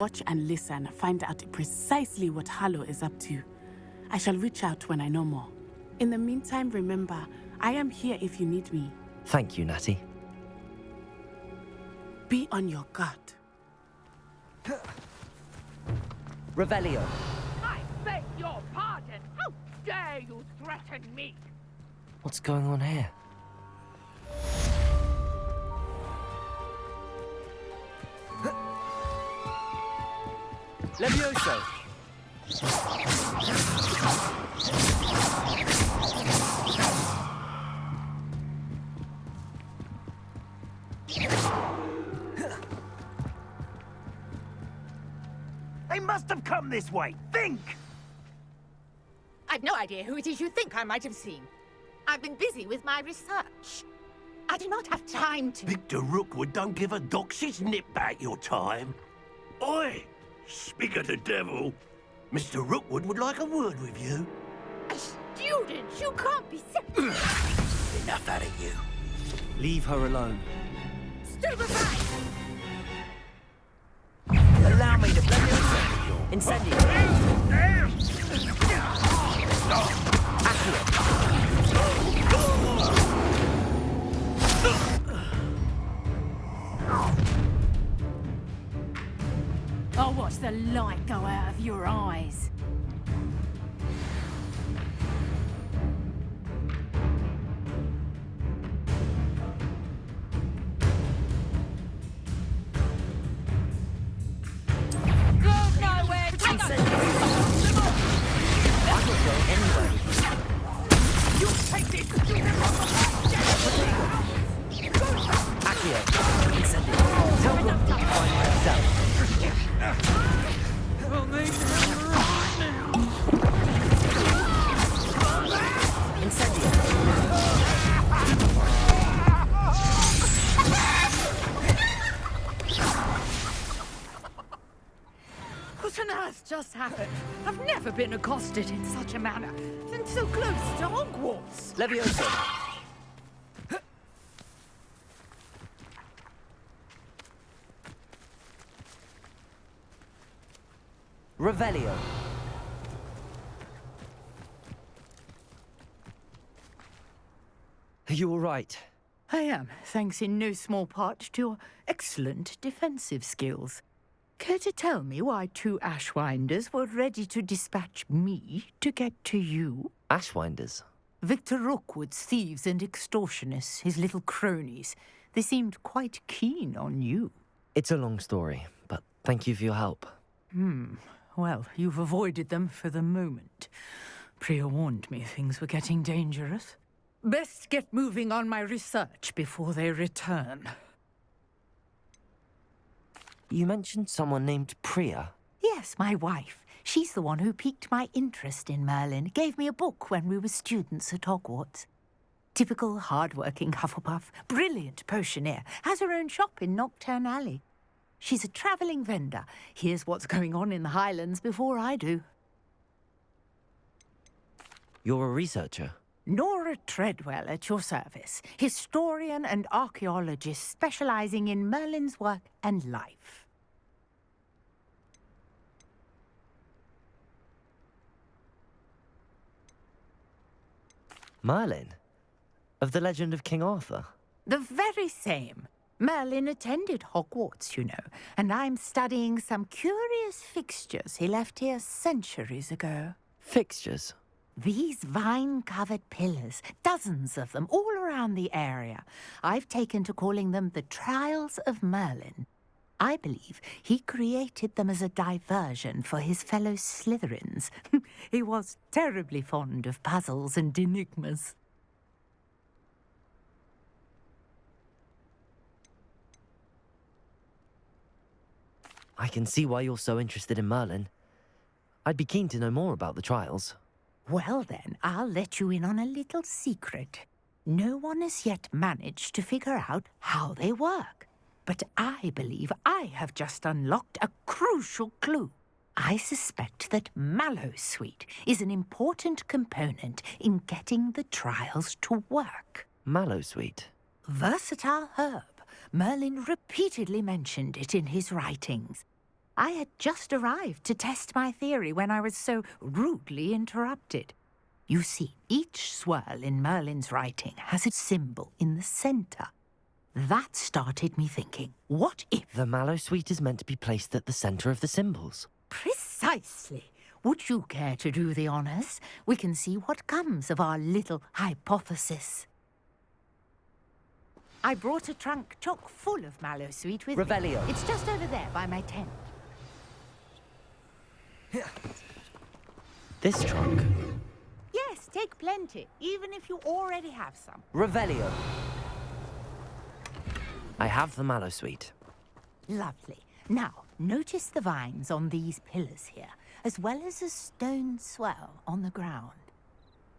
Watch and listen, find out precisely what Harlow is up to. I shall reach out when I know more. In the meantime, remember, I am here if you need me. Thank you, Natty. Be on your guard. Revelio. I beg your pardon. How dare you threaten me? What's going on here? Levioso! They must have come this way. Think! I've no idea who it is you think I might have seen. I've been busy with my research. I do not have time to... Victor Rookwood don't give a doxy's nip back your time. Oi! Speak of the devil. Mr. Rookwood would like a word with you. A student? You can't be Enough out of you. Leave her alone. Stupefy! Allow me to Levioso. Incendio. Accio. I'll watch the light go out of your eyes. Go nowhere! Take us! I will go anyway. You take this! Accio. Incendio. Tell them to find myself. We'll need him right now. Incendio. What on earth just happened? I've never been accosted in such a manner, and so close to Hogwarts. Levioso. Revelio. Are you all right? I am, thanks in no small part to your excellent defensive skills. Care to tell me why two Ashwinders were ready to dispatch me to get to you? Ashwinders? Victor Rookwood's thieves and extortionists, his little cronies. They seemed quite keen on you. It's a long story, but thank you for your help. Well, you've avoided them for the moment. Priya warned me things were getting dangerous. Best get moving on my research before they return. You mentioned someone named Priya. Yes, my wife. She's the one who piqued my interest in Merlin. Gave me a book when we were students at Hogwarts. Typical hard-working Hufflepuff, brilliant potioneer, has her own shop in Knockturn Alley. She's a travelling vendor. Hears what's going on in the Highlands before I do. You're a researcher? Nora Treadwell at your service. Historian and archaeologist specialising in Merlin's work and life. Merlin? Of the legend of King Arthur? The very same. Merlin attended Hogwarts, you know, and I'm studying some curious fixtures he left here centuries ago. Fixtures? These vine-covered pillars, dozens of them, all around the area. I've taken to calling them the Trials of Merlin. I believe he created them as a diversion for his fellow Slytherins. He was terribly fond of puzzles and enigmas. I can see why you're so interested in Merlin. I'd be keen to know more about the trials. Well then, I'll let you in on a little secret. No one has yet managed to figure out how they work. But I believe I have just unlocked a crucial clue. I suspect that Mallowsweet is an important component in getting the trials to work. Mallowsweet? Versatile herb. Merlin repeatedly mentioned it in his writings. I had just arrived to test my theory when I was so rudely interrupted. You see, each swirl in Merlin's writing has a symbol in the center. That started me thinking, what if... The mallow sweet is meant to be placed at the center of the symbols. Precisely. Would you care to do the honors? We can see what comes of our little hypothesis. I brought a trunk chock full of mallow sweet with Revelio. me. It's just over there by my tent. This trunk. Yes, take plenty, even if you already have some. Revelio. I have the mallow sweet. Lovely. Now, notice the vines on these pillars here, as well as a stone swell on the ground.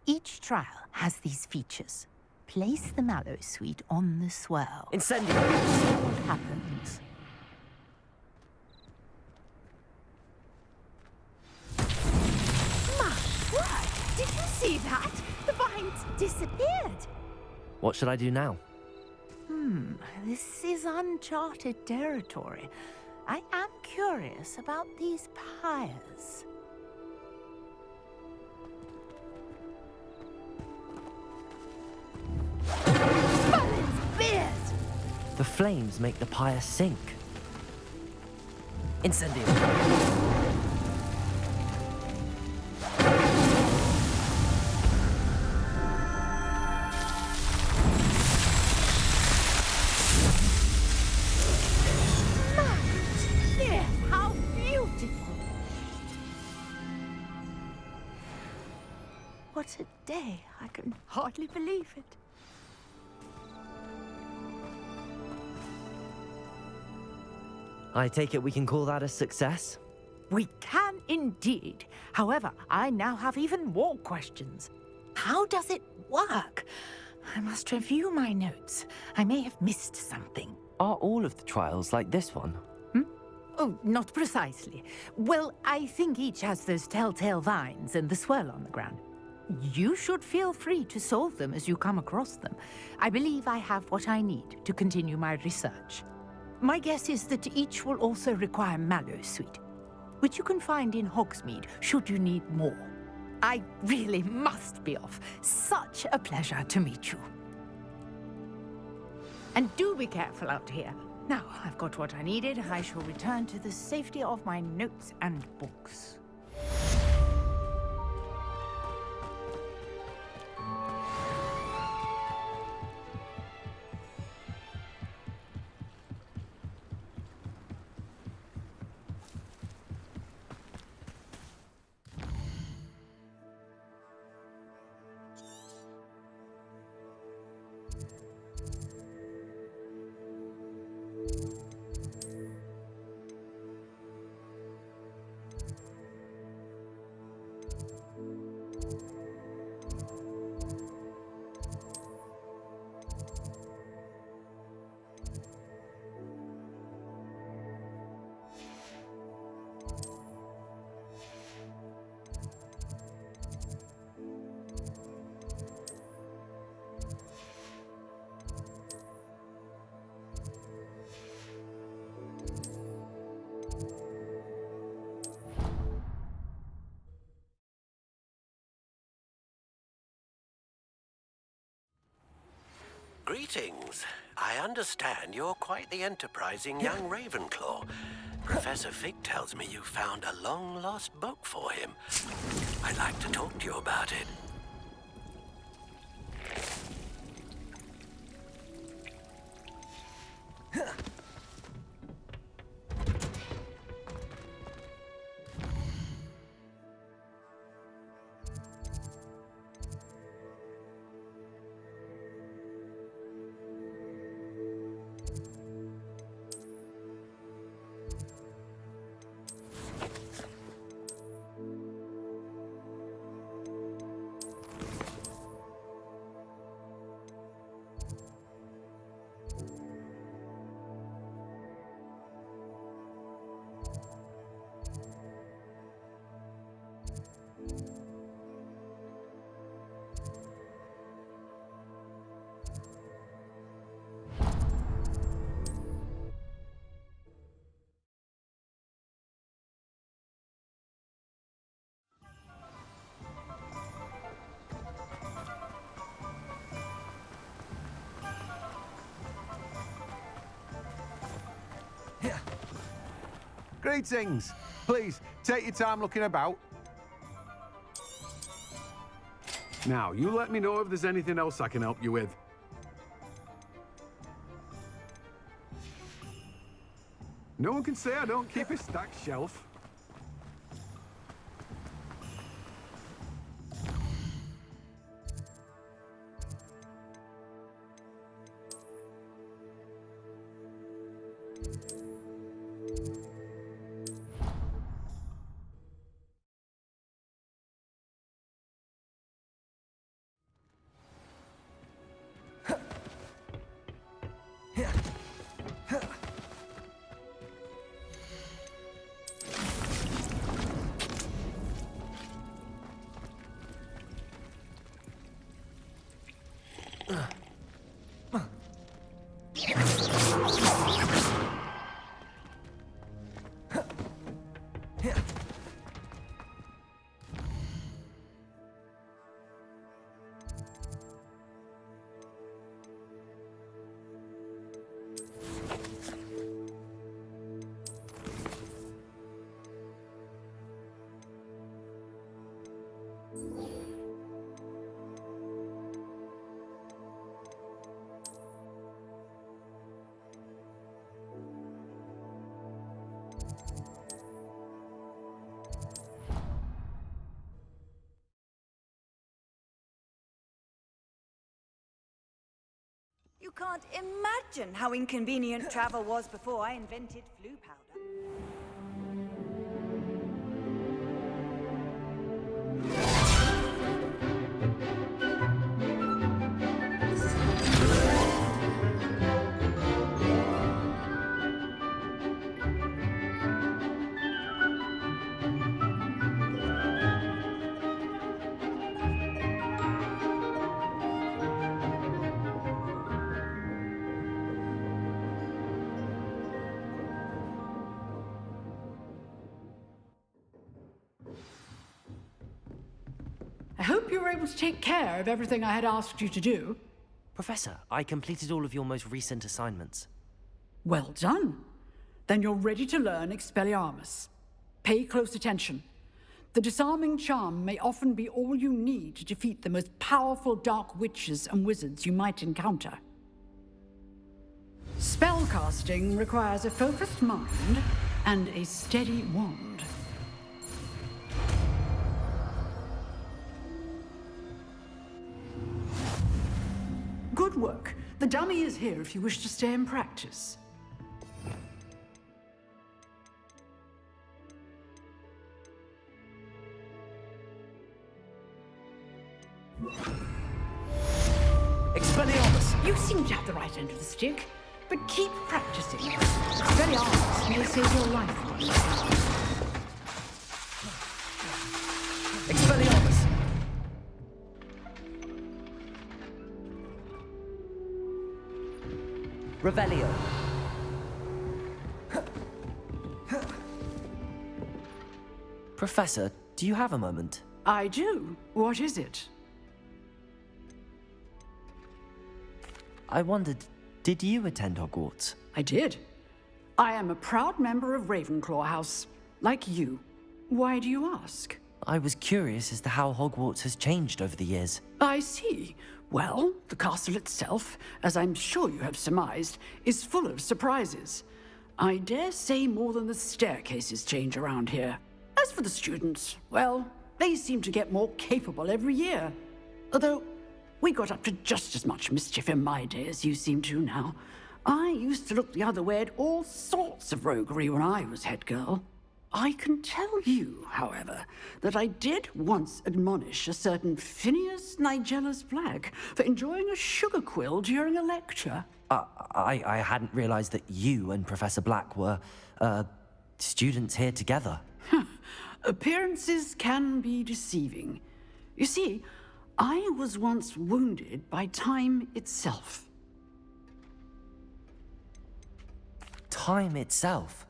Each trial has these features. Place the mallow sweet on the swirl. Incendio. See what happens. My word! Did you see that? The vines disappeared. What should I do now? This is uncharted territory. I am curious about these pyres. Merlin's beard! The flames make the pyre sink. Incendio. Dear, how beautiful! What a day. I can hardly believe it. I take it we can call that a success? We can indeed. However, I now have even more questions. How does it work? I must review my notes. I may have missed something. Are all of the trials like this one? Oh, not precisely. Well, I think each has those telltale vines and the swirl on the ground. You should feel free to solve them as you come across them. I believe I have what I need to continue my research. My guess is that each will also require mallow sweet, which you can find in Hogsmeade should you need more. I really must be off. Such a pleasure to meet you. And do be careful out here. Now I've got what I needed, I shall return to the safety of my notes and books. Greetings. I understand you're quite the enterprising young Ravenclaw. Professor Fig tells me you found a long-lost book for him. I'd like to talk to you about it. Greetings. Please, take your time looking about. Now, you let me know if there's anything else I can help you with. No one can say I don't keep a stacked shelf. You can't imagine how inconvenient travel was before I invented flu powder. I hope you were able to take care of everything I had asked you to do. Professor, I completed all of your most recent assignments. Well done. Then you're ready to learn Expelliarmus. Pay close attention. The disarming charm may often be all you need to defeat the most powerful dark witches and wizards you might encounter. Spellcasting requires a focused mind and a steady wand. Good work. The dummy is here if you wish to stay and practice. Expelliarmus! You seem to have the right end of the stick, but keep practicing. Expelliarmus may save your life. Expelliarmus! Revelio. Professor, do you have a moment? I do. What is it? I wondered, did you attend Hogwarts? I did. I am a proud member of Ravenclaw House, like you. Why do you ask? I was curious as to how Hogwarts has changed over the years. I see. Well, the castle itself, as I'm sure you have surmised, is full of surprises. I dare say more than the staircases change around here. As for the students, well, they seem to get more capable every year. Although, we got up to just as much mischief in my day as you seem to now. I used to look the other way at all sorts of roguery when I was head girl. I can tell you, however, that I did once admonish a certain Phineas Nigellus Black for enjoying a sugar quill during a lecture. I hadn't realized that you and Professor Black were, students here together. Appearances can be deceiving. You see, I was once wounded by time itself. Time itself?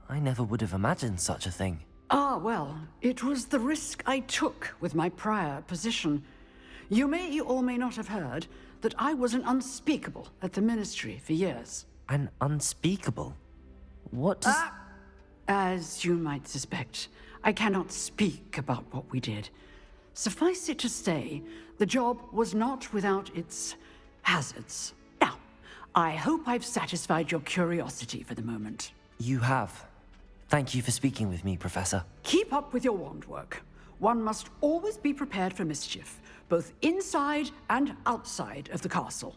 I never would have imagined such a thing. Ah, well, it was the risk I took with my prior position. You may or may not have heard that I was an unspeakable at the Ministry for years. An unspeakable? What does... As you might suspect, I cannot speak about what we did. Suffice it to say, the job was not without its hazards. Now, I hope I've satisfied your curiosity for the moment. You have. Thank you for speaking with me, Professor. Keep up with your wand work. One must always be prepared for mischief, both inside and outside of the castle.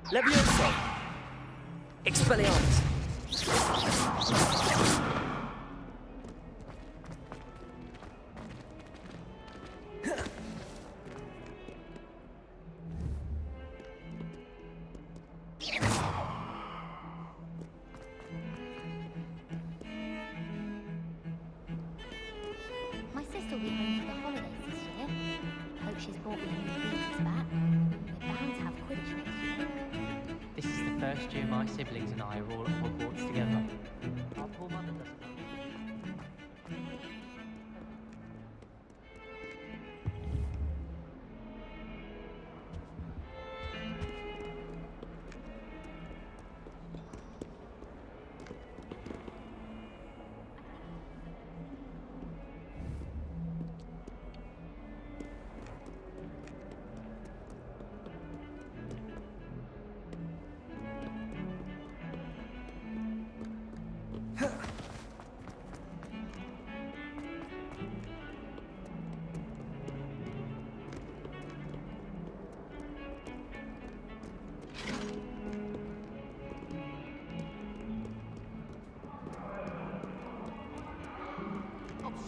Levioso! Expelliarmus! My sister will be home for the holidays this year. Hope she's brought me any beads back. We're bound to have Quidditch next year. This is the first year my siblings and I are all at Hogwarts together. Our poor mother doesn't know.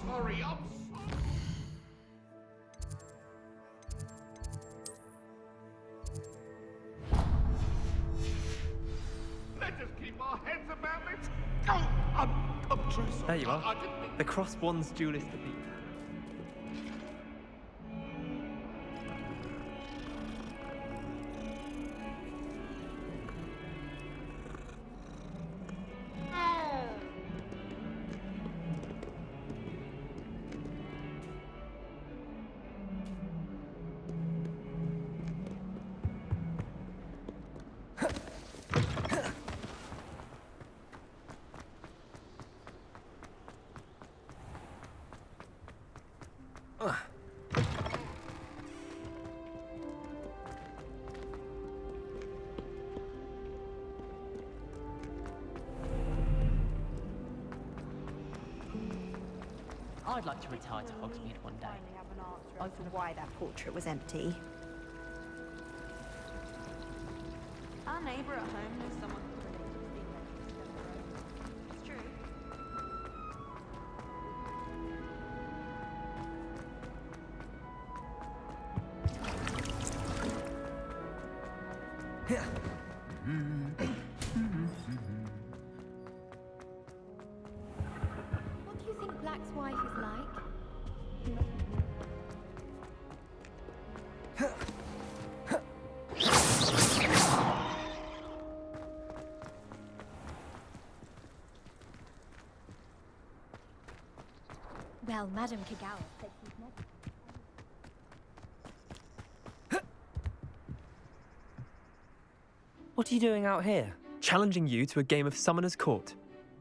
Sorry, Let us keep our heads about it. Oh, I'm true sorry. There you are. I didn't mean... The Cross Wands duelist to beat. I'd like to retire to Hogsmeade one day. As to why that portrait was empty. Our neighbour at home knows someone who's been It's true. What do you think Black's wife is like? Well, Madame Kagawa said she's never... What are you doing out here? Challenging you to a game of Summoner's Court.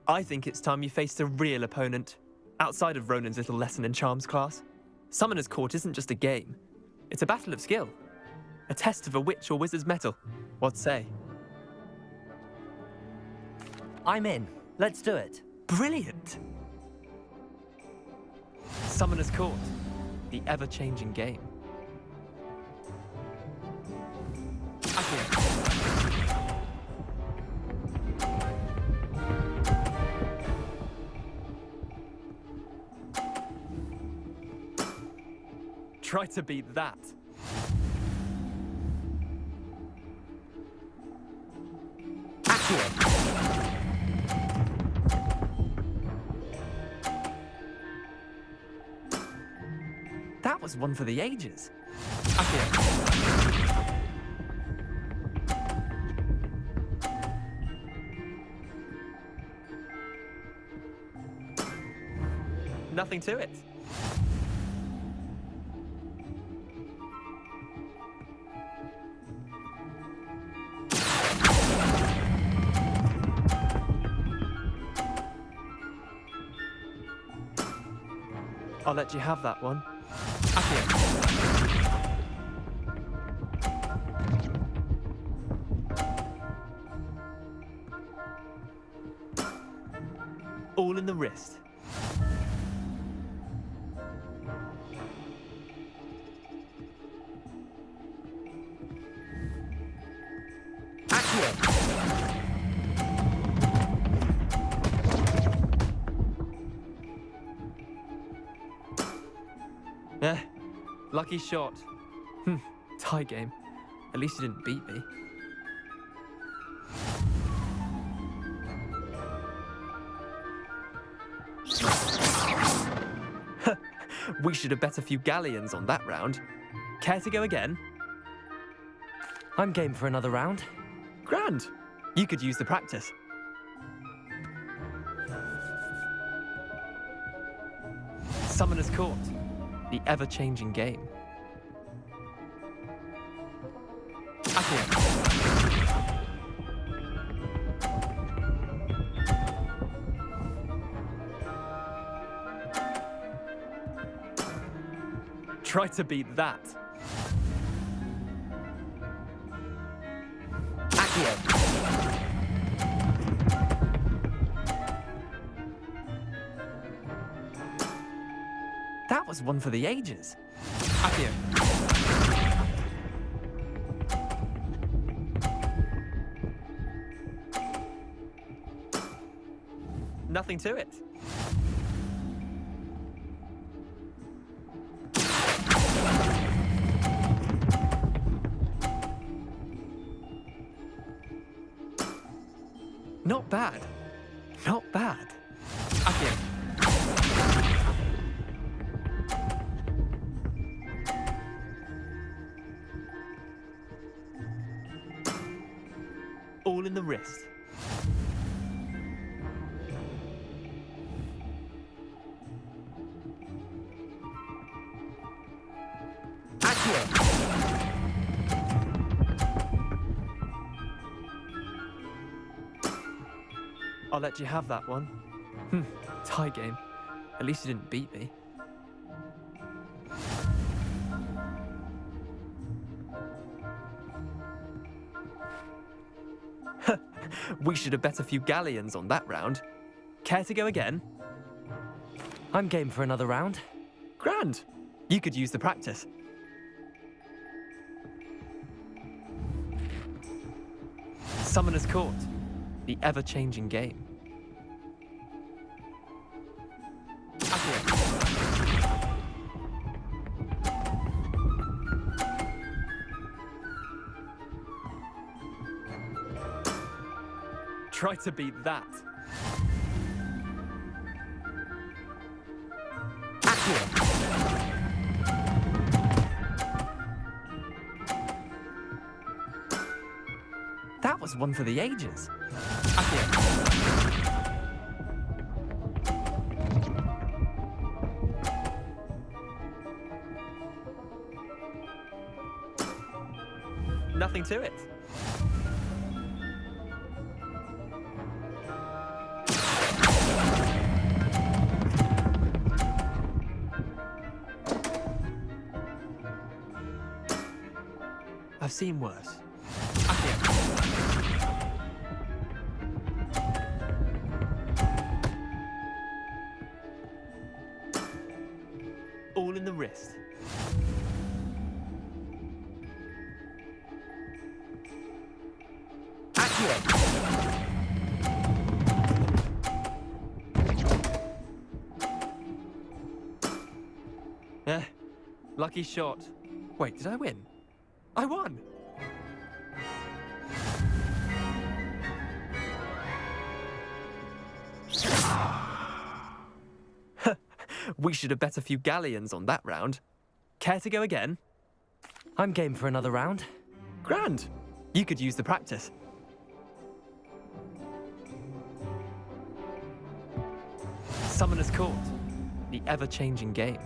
I think it's time you faced a real opponent, outside of Ronan's little lesson in charms class. Summoner's Court isn't just a game. It's a battle of skill. A test of a witch or wizard's mettle. What say? I'm in. Let's do it. Brilliant! Summoner's Court. The ever-changing game. Try to beat that. That was one for the ages. Accio. Nothing to it. I'll let you have that one. Accio. All in the wrist. Lucky shot. Tie game. At least you didn't beat me. We should have bet a few galleons on that round. Care to go again? I'm game for another round. Grand. You could use the practice. Summoner's Court. The ever-changing game. Accio. Try to beat that. Accio. That was one for the ages. Accio. Nothing to it. Not bad. Not bad. Accio. All in the wrist. I'll let you have that one. Tie game. At least you didn't beat me. We should have bet a few galleons on that round. Care to go again? I'm game for another round. Grand. You could use the practice. Summoner's Court. The ever-changing game. Accio. Try to beat that. Accio. That was one for the ages. Accio. Nothing to it. I've seen worse. Accio. All in the wrist. Accio. Lucky shot. Wait, did I win? I won! We should have bet a few galleons on that round. Care to go again? I'm game for another round. Grand. You could use the practice. Summoner's Court. The ever-changing game.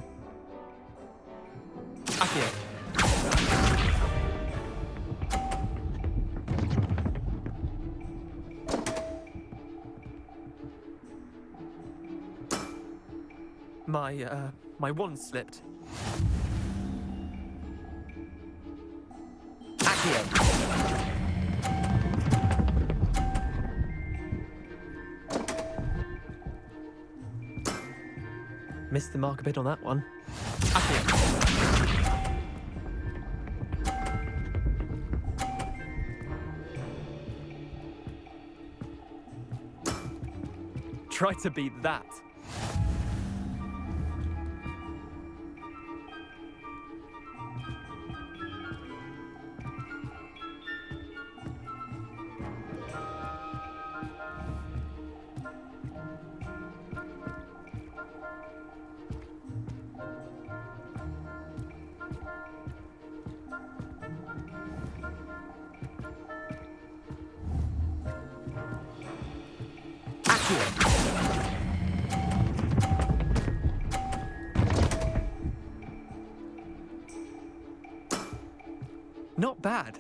Accio. My wand slipped. Accio. Missed the mark a bit on that one. Accio. Try to beat that. Not bad.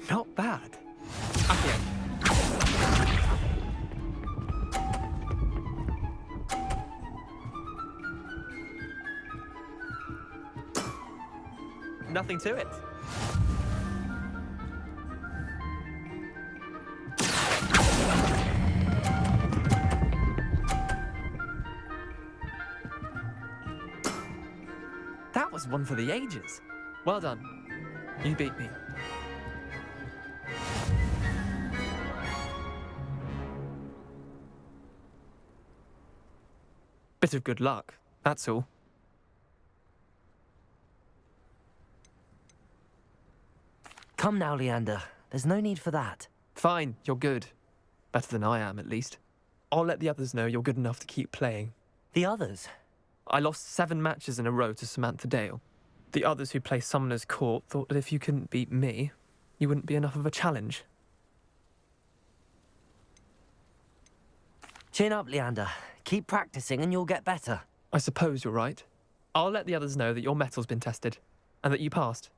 Not bad. Accio. Nothing to it. That was one for the ages. Well done. You beat me. Bit of good luck, that's all. Come now, Leander. There's no need for that. Fine, you're good. Better than I am, at least. I'll let the others know you're good enough to keep playing. The others? I lost 7 matches in a row to Samantha Dale. The others who play Summoner's Court thought that if you couldn't beat me, you wouldn't be enough of a challenge. Chin up, Leander. Keep practicing and you'll get better. I suppose you're right. I'll let the others know that your metal's been tested, and that you passed.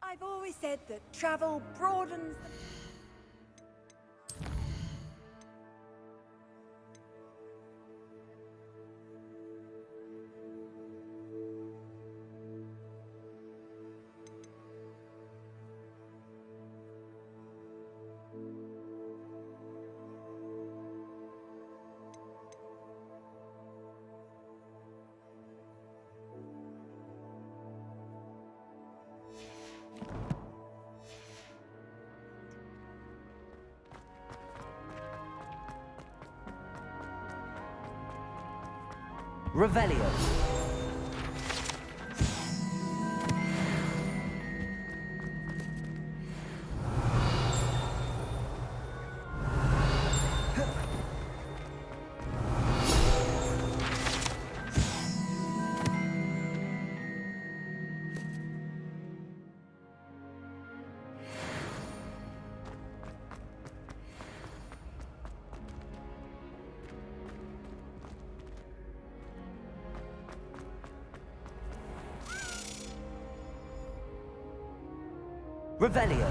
I've always said that travel broadens the... Revelio. Revelio.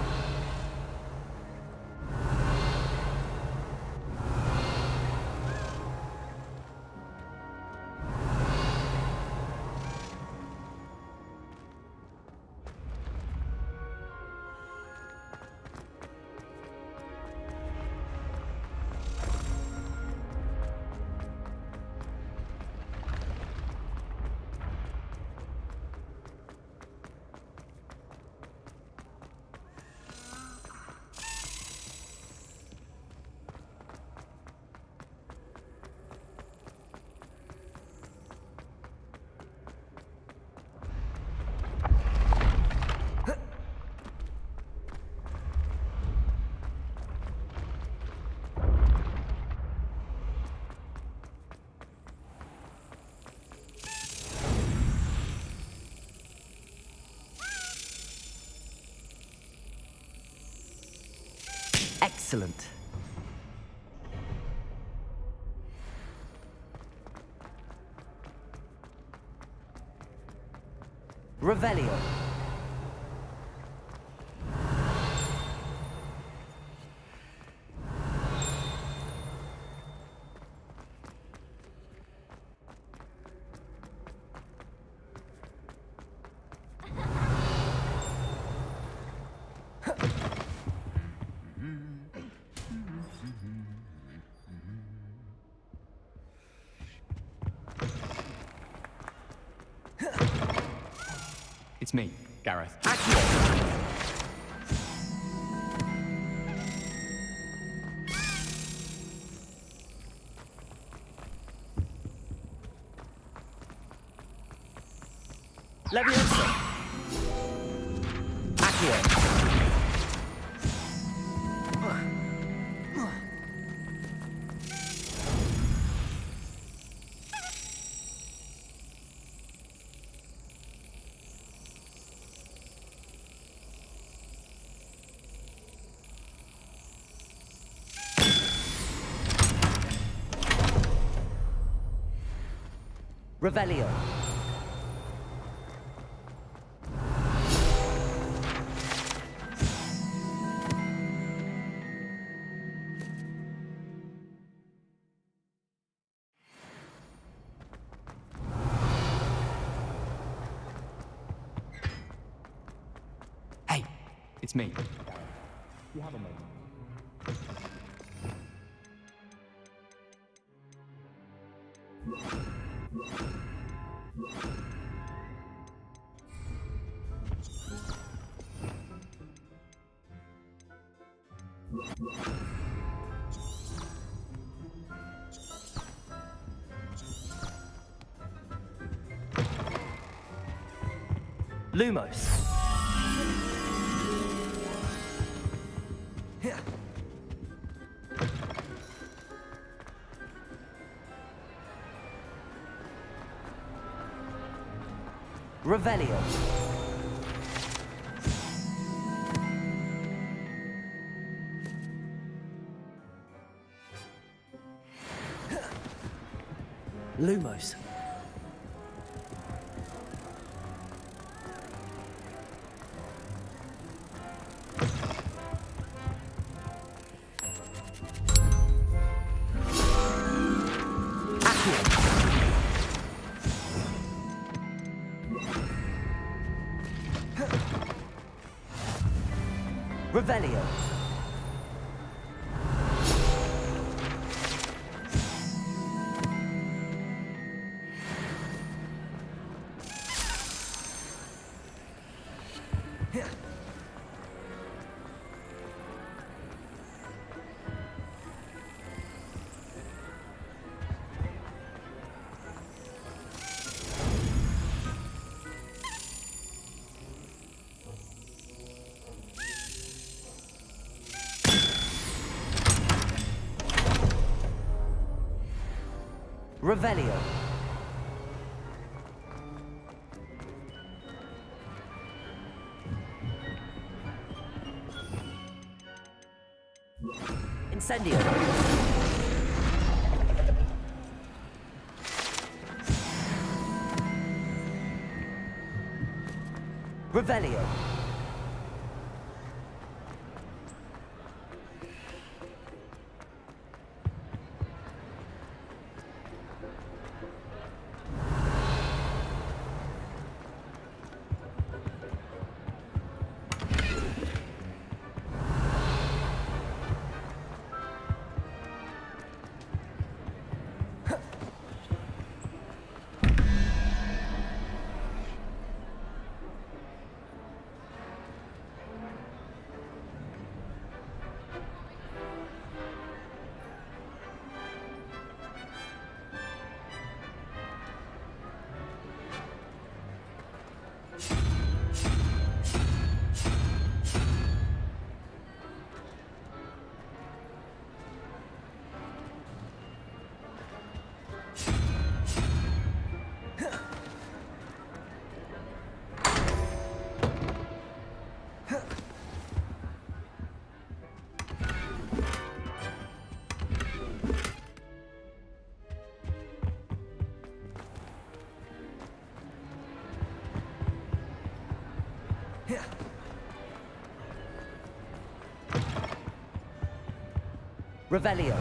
Excellent. Revelio. It's me, Gareth. Leviosa. Accio. Revelio. Hey, it's me. You have a moment. Lumos. Revelio. Lumos. Revelio. Revelio. Incendio. Revelio. Revelio.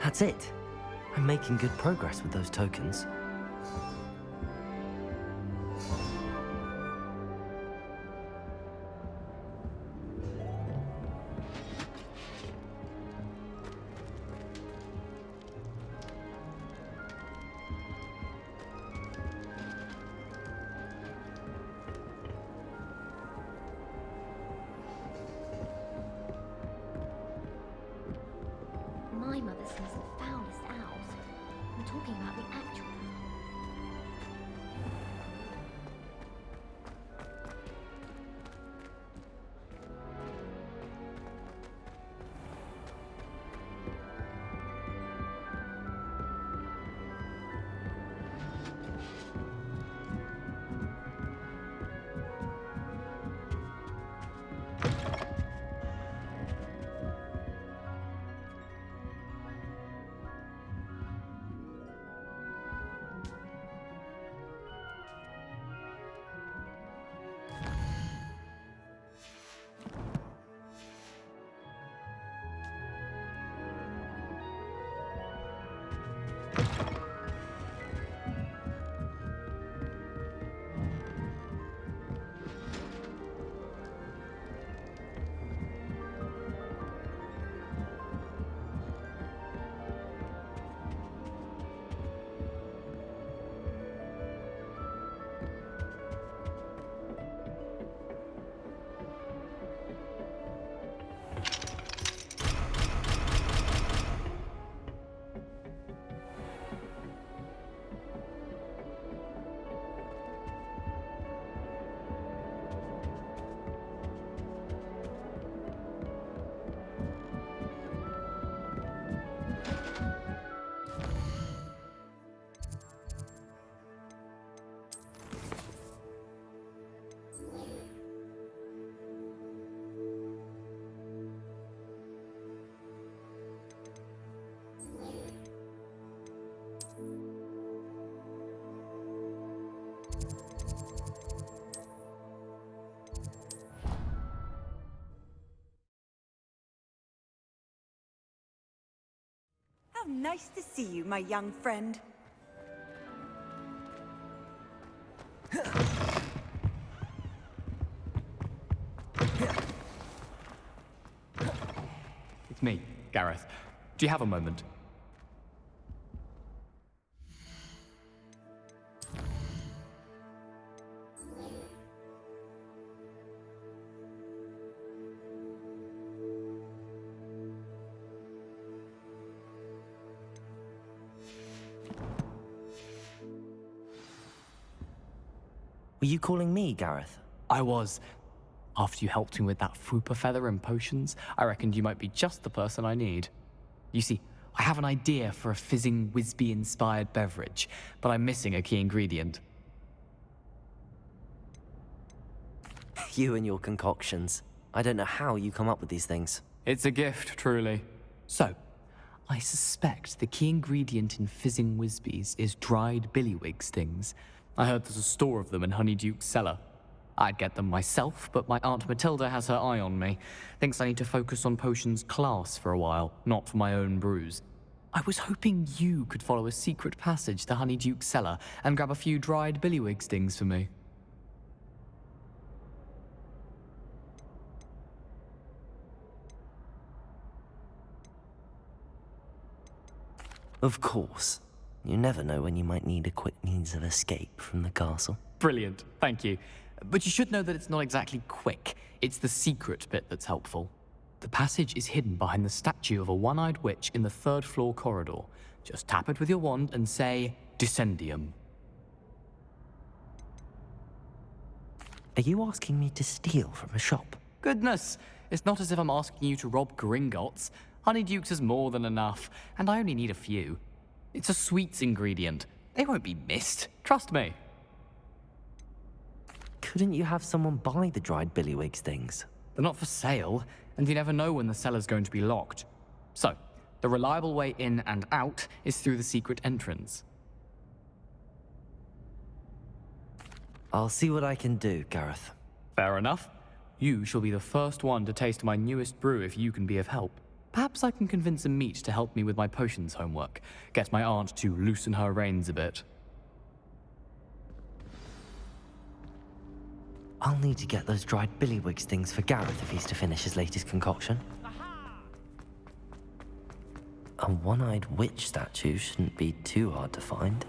That's it. I'm making good progress with those tokens. My mother sees the foulest owls. I'm talking about the actual. How nice to see you, my young friend. It's me, Gareth. Do you have a moment? Were you calling me, Gareth? I was. After you helped me with that fupa feather and potions, I reckoned you might be just the person I need. You see, I have an idea for a fizzing Whizbee-inspired beverage, but I'm missing a key ingredient. You and your concoctions. I don't know how you come up with these things. It's a gift, truly. So, I suspect the key ingredient in fizzing Whizbees is dried billywig stings. I heard there's a store of them in Honeyduke's cellar. I'd get them myself, but my Aunt Matilda has her eye on me. Thinks I need to focus on potions class for a while, not for my own brews. I was hoping you could follow a secret passage to Honeyduke's cellar and grab a few dried billywig stings for me. Of course. You never know when you might need a quick means of escape from the castle. Brilliant, thank you. But you should know that it's not exactly quick. It's the secret bit that's helpful. The passage is hidden behind the statue of a one-eyed witch in the third-floor corridor. Just tap it with your wand and say, Descendium. Are you asking me to steal from a shop? Goodness, it's not as if I'm asking you to rob Gringotts. Honeyduke's is more than enough, and I only need a few. It's a sweets ingredient. They won't be missed, trust me. Couldn't you have someone buy the dried billywig things? They're not for sale, and you never know when the cellar's going to be locked. So, the reliable way in and out is through the secret entrance. I'll see what I can do, Gareth. Fair enough. You shall be the first one to taste my newest brew if you can be of help. Perhaps I can convince a meat to help me with my potions homework. Get my aunt to loosen her reins a bit. I'll need to get those dried billywig things for Gareth if he's to finish his latest concoction. A one-eyed witch statue shouldn't be too hard to find.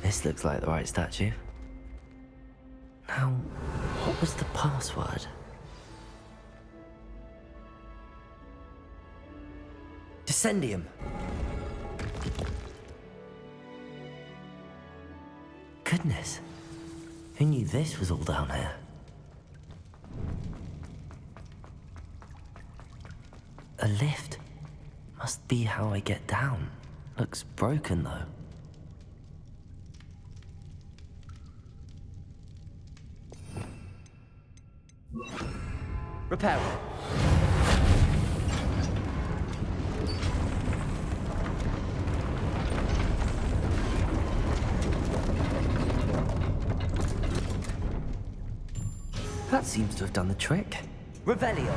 This looks like the right statue. Now, what was the password? Descendium. Goodness. Who knew this was all down here? A lift. Must be how I get down. Looks broken, though. Repair it. That seems to have done the trick. Revelio.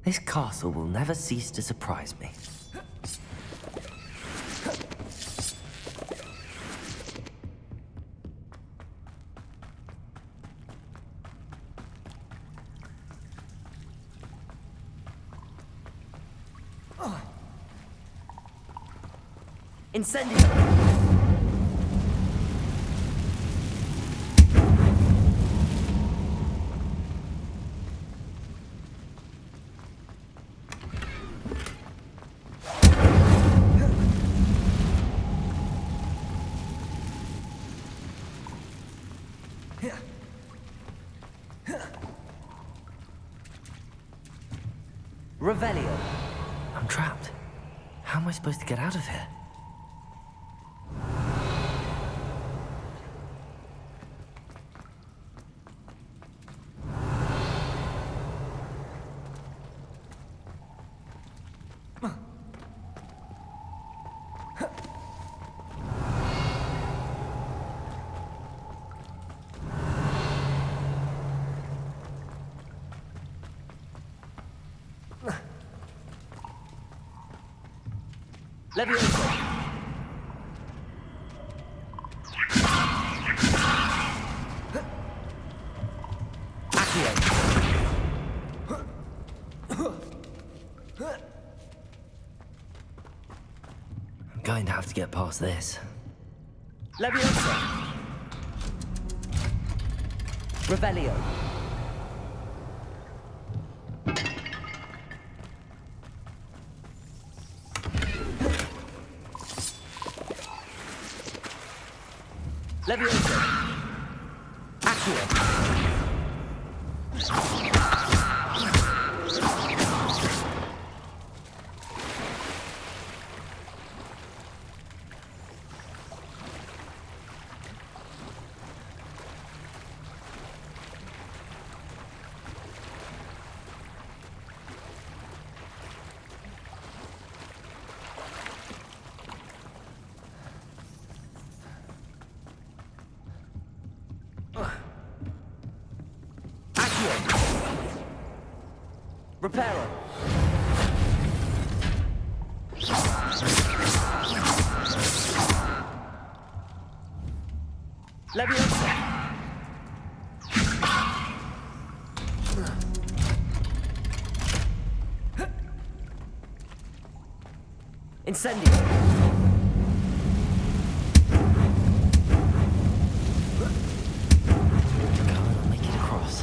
This castle will never cease to surprise me. Incendio! Revelio. I'm trapped. How am I supposed to get out of here? Levioso! I'm going to have to get past this. Leviosa! Revelio! Leviosa! Accio! Reparo. Leviosa. Incendio. Come on, I'll make it across.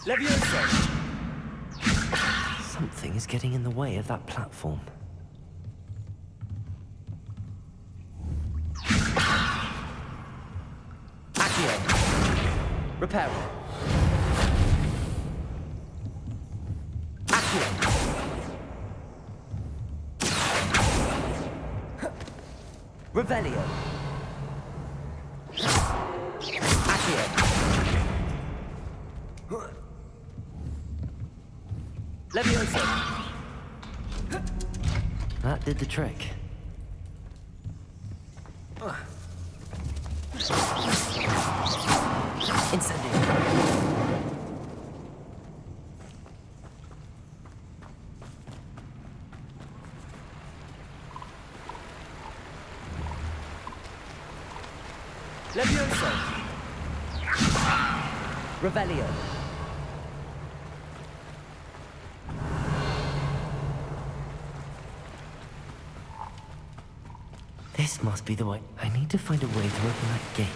Leviosa! Something is getting in the way of that platform. Accio! Reparo! Accio! Revelio! Accio! Leviosa! That did the trick. Incendio. Leviosa! Revelio. This must be the way. I need to find a way to open that gate.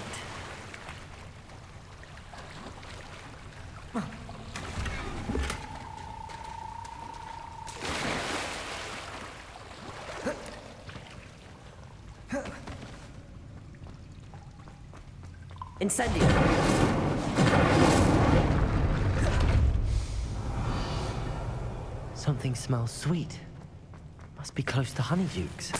Incendio! Something smells sweet. Must be close to Honeydukes.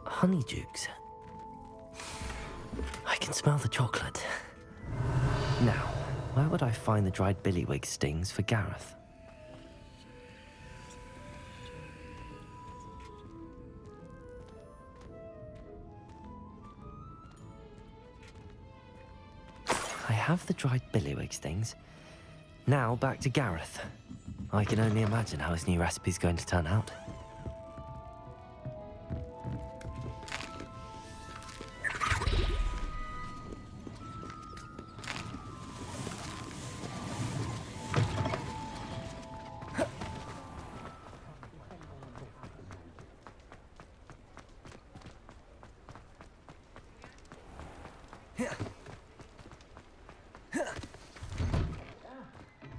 Honeydukes. I can smell the chocolate. Now, where would I find the dried billywig stings for Gareth? I have the dried billywig stings. Now back to Gareth. I can only imagine how his new recipe's going to turn out.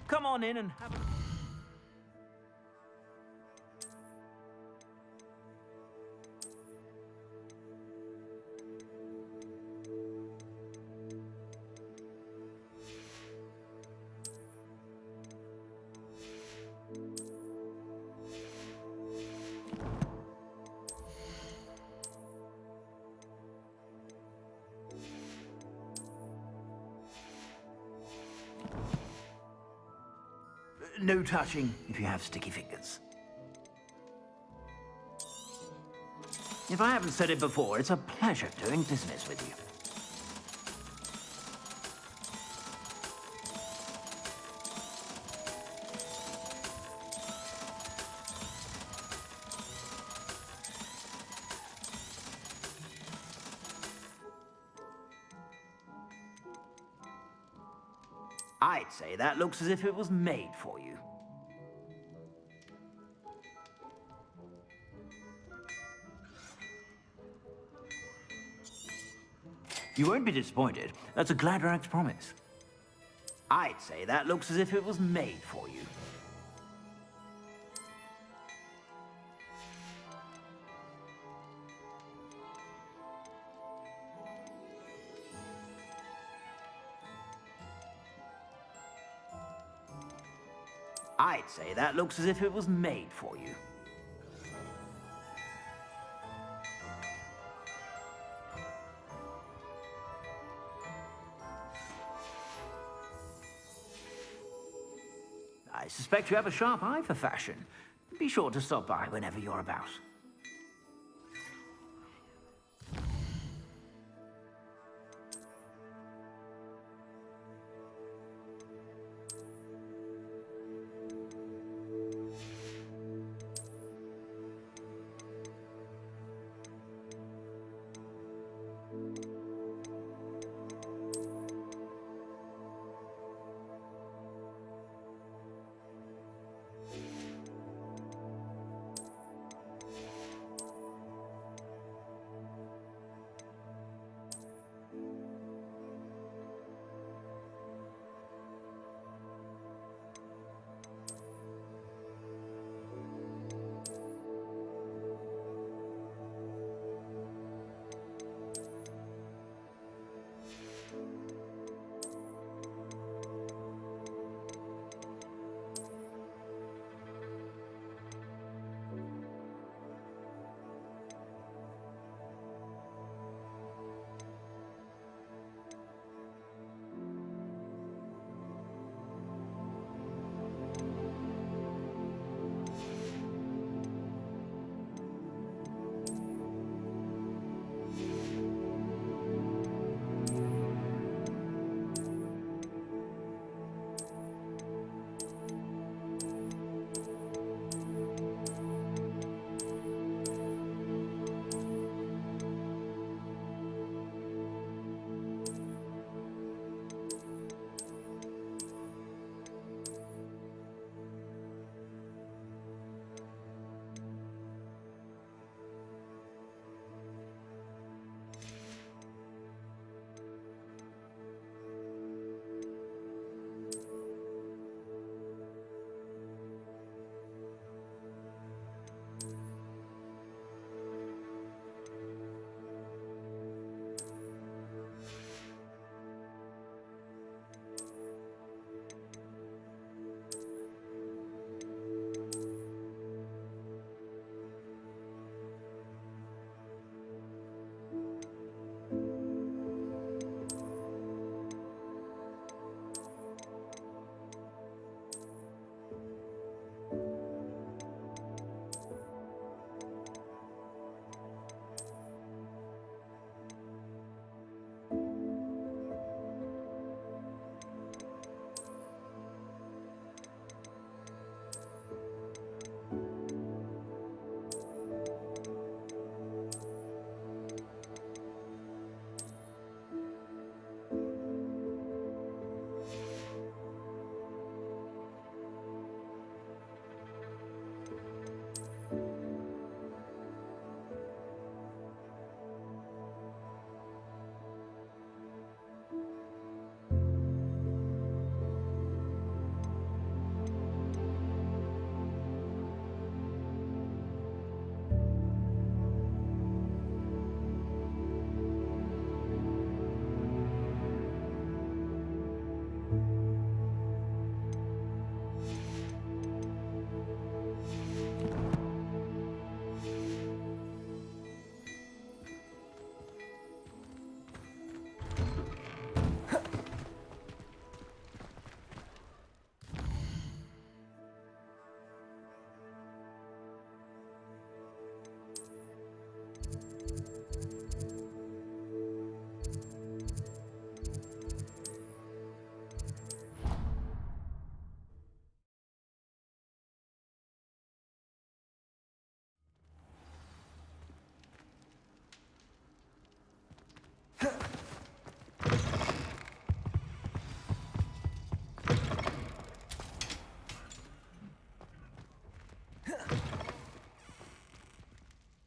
Come on in and have a... No touching if you have sticky fingers. If I haven't said it before, it's a pleasure doing business with you. I'd say that looks as if it was made for you. You won't be disappointed. That's a Gladrax promise. I'd say that looks as if it was made for you. I'd say that looks as if it was made for you. I suspect you have a sharp eye for fashion. Be sure to stop by whenever you're about.